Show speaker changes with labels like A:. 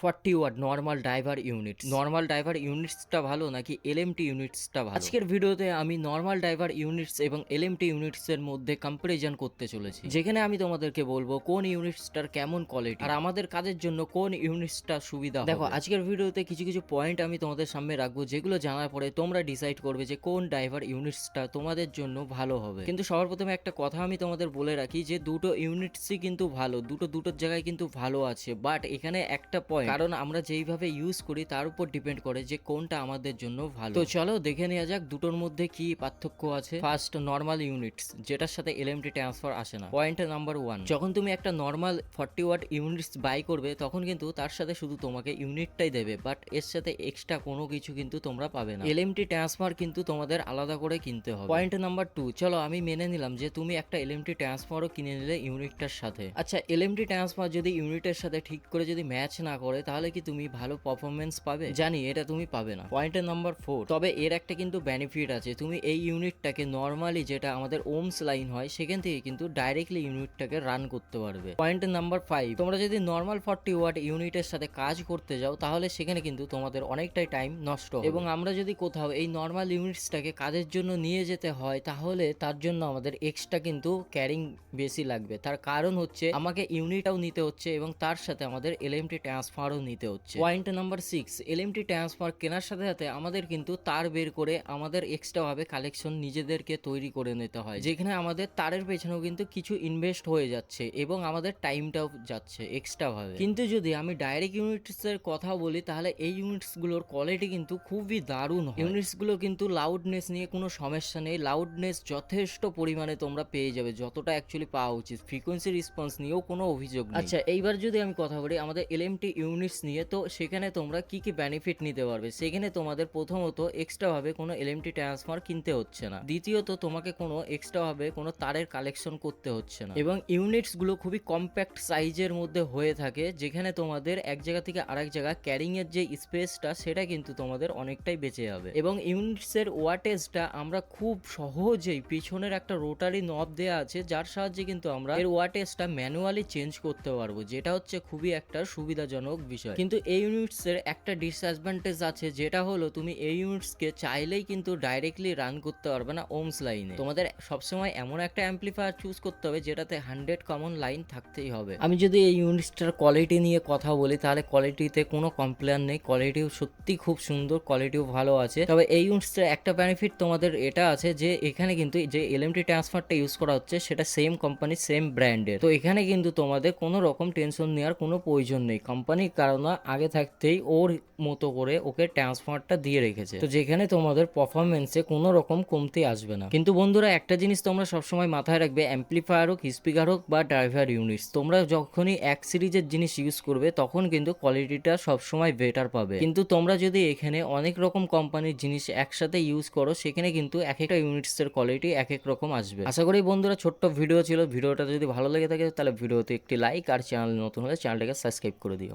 A: 40 watt normal driver units. Normal driver ইউনিটসটা ভালো নাকি এলএমটি ইউনিটসটা ভালো? আজকের ভিডিওতে আমি নর্মাল ড্রাইভার ইউনিটস এবং এলএমটি ইউনিটস এর মধ্যে কম্পারিজন করতে চলেছি, যেখানে আমি তোমাদেরকে বলবো কোন ইউনিটসটার কেমন কোয়ালিটি আর আমাদের কাজের জন্য কোন ইউনিটসটা সুবিধা হবে। দেখো, আজকের ভিডিওতে কিছু কিছু পয়েন্ট আমি তোমাদের সামনে রাখবো, যেগুলো জানার পরে তোমরা ডিসাইড করবে যে কোন ড্রাইভার ইউনিটসটা তোমাদের জন্য ভালো হবে। কিন্তু সবার প্রথমে একটা কথা আমি তোমাদের বলে রাখি যে দুটো ইউনিটসই কিন্তু ভালো, দুটোর জায়গায় কিন্তু ভালো আছে, বাট এখানে একটা পয়েন্ট, কারণ আমরা যেইভাবে ইউজ করি তার উপর ডিপেন্ড করে যে কোনটা আমাদের জন্য ভালো। তো চলো দেখে নেওয়া যাক দুটোর মধ্যে কি পার্থক্য আছে। ফার্স্ট, নর্মাল ইউনিটস, যেটার সাথে এলএমটি ট্রান্সফার আসে না। পয়েন্ট নাম্বার 1, যখন তুমি একটা নর্মাল 40 ওয়াট ইউনিটস বাই করবে তখন কিন্তু তার সাথে শুধু তোমাকে ইউনিটটাই দেবে, বাট এর সাথে এক্সট্রা কোনো কিছু কিন্তু তোমরা পাবে না। এলএমটি ট্রান্সফার কিন্তু তোমাদের আলাদা করে কিনতে হবে। পয়েন্ট নাম্বার 2, চলো আমি মেনে নিলাম যে তুমি একটা এলএমটি ট্রান্সফারও কিনে নিলে ইউনিটটার সাথে। আচ্ছা, এলএমটি ট্রান্সফার যদি ইউনিটের সাথে ঠিক করে যদি ম্যাচ না করে তাহলে কি তুমি ভালো পারফরমেন্স পাবে? জানি এটা তুমি পাবে না। পয়েন্ট নাম্বার 4, তবে এর একটা কিন্তু বেনিফিট আছে, তুমি এই ইউনিটটাকে নর্মালি যেটা আমাদের ওমস লাইন হয় সেখান থেকে কিন্তু ডাইরেক্টলি ইউনিটটাকে রান করতে পারবে। পয়েন্ট নাম্বার 5, তোমরা যদি নর্মাল 40 ওয়াট ইউনিটের সাথে কাজ করতে যাও তাহলে সেখানে কিন্তু তোমাদের অনেকটাই টাইম নষ্ট হবে। এবং আমরা যদি কোথাও এই নর্মাল ইউনিটসটাকে কাজের জন্য নিয়ে যেতে হয় তাহলে তার জন্য আমাদের এক্সট্রা কিন্তু ক্যারিং বেশি লাগবে। তার কারণ হচ্ছে আমাকে ইউনিটটাও নিতে হচ্ছে এবং তার সাথে আমাদের এলএমটি ট্রান্সফারও নিতে হচ্ছে। পয়েন্ট নাম্বার 6, এলএমটি ট্রান্সফার কেনার সাথে সাথে আমাদের কিন্তু তার বের করে আমাদের এক্সট্রা ভাবে কালেকশন নিজেদেরকে তৈরি করে নিতে হয়, যেখানে আমাদের তারের পেছনেও কিন্তু কিছু ইনভেস্ট হয়ে যাচ্ছে এবং আমাদের টাইমটাও যাচ্ছে এক্সট্রা ভাবে। কিন্তু যদি আমি ডাইরেক্ট ইউনিটস এর কথা বলি তাহলে এই ইউনিটস গুলোর কোয়ালিটি কিন্তু খুবই দারুণ হয়। ইউনিটস গুলো কিন্তু লাউডনেস নিয়ে কোনো সমস্যা নেই, লাউডনেস যথেষ্ট পরিমাণে তোমরা পেয়ে যাবে, যতটা অ্যাকচুয়ালি পাওয়া উচিত। ফ্রিকোয়েন্সি রেসপন্স নিয়েও কোনো অভিযোগ নেই। আচ্ছা, এইবার যদি আমি কথা বলি আমাদের এলএমটি ইউনিটস নিয়ে, তো সেখানে তোমরা কি কি বেনিফিট নিতে পারবে। সেখানে তোমাদের প্রথমত এক্সট্রা ভাবে কোনো এলএমটি ট্রান্সফার কিনতে হচ্ছে না, দ্বিতীয়ত তোমাকে কোনো এক্সট্রা ভাবে কোনো তারের কালেকশন করতে হচ্ছে না, এবং ইউনিটস গুলো খুবই কম্প্যাক্ট সাইজের মধ্যে হয়ে থাকে, যেখানে তোমাদের এক জায়গা থেকে আরেক জায়গা ক্যারিং এর যে স্পেসটা সেটা কিন্তু তোমাদের অনেকটাই বেঁচে যাবে। এবং ইউনিটস এর ওয়াটেজটা আমরা খুব সহজেই, পিছনের একটা রোটারি নব দেওয়া আছে যার সাহায্যে কিন্তু আমরা এর ওয়াটেজটা ম্যানুয়ালি চেঞ্জ করতে পারবো, যেটা হচ্ছে খুবই একটা সুবিধাজনক বিষয়। কিন্তু এই ইউনিটস এর একটা ডিসঅ্যাডভান্টেজ আছে, যেটা হলো তুমি এই ইউনিটস কে চাইলেই কিন্তু ডাইরেক্টলি রান করতে পারবে না ওমস লাইনে। তোমাদের সবসময় এমন একটা অ্যাম্পলিফায়ার চুজ করতে হবে যেটাতে 100 কমন লাইন থাকতেই হবে। আমি যদি এই ইউনিটসটার কোয়ালিটি নিয়ে কথা বলি তাহলে কোয়ালিটিতে কোনো কমপ্লেন নেই, কোয়ালিটিও সত্যি খুব সুন্দর, কোয়ালিটিও ভালো আছে। তবে এই ইউনিটসটার একটা বেনিফিট তোমাদের এটা আছে যে এখানে কিন্তু যে এলএমটি ট্রান্সফারটা ইউজ করা হচ্ছে সেটা সেম কোম্পানি সেম ব্র্যান্ডের, তো এখানে কিন্তু তোমাদের কোনো রকম টেনশন নেওয়ার কোনো প্রয়োজন নেই। কোম্পানির কারণ আগে থাকতেই ওর মতো করে ওকে ট্রান্সফারটা দিয়ে রেখেছে, তো যেখানে তোমাদের পারফরমেন্সে কোনো রকম কমতি আসবে না। কিন্তু বন্ধুরা একটা জিনিস তোমরা সবসময় মাথায় রাখবে, অ্যাম্পলিফায়ার হোক, স্পিকার হোক বা ড্রাইভার ইউনিটস, তোমরা যখনই এক সিরিজের জিনিস ইউজ করবে তখন কিন্তু কোয়ালিটিটা সবসময় বেটার পাবে। কিন্তু তোমরা যদি এখানে অনেক রকম কোম্পানির জিনিস একসাথে ইউজ করো সেখানে কিন্তু এক একটা ইউনিটস এর কোয়ালিটি এক এক রকম আসবে। আশা করি বন্ধুরা ছোট্ট ভিডিও ছিল, ভিডিওটা যদি ভালো লেগে থাকে তাহলে ভিডিওতে একটি লাইক আর চ্যানেল নতুন হলে চ্যানেলটাকে সাবস্ক্রাইব করে দিও।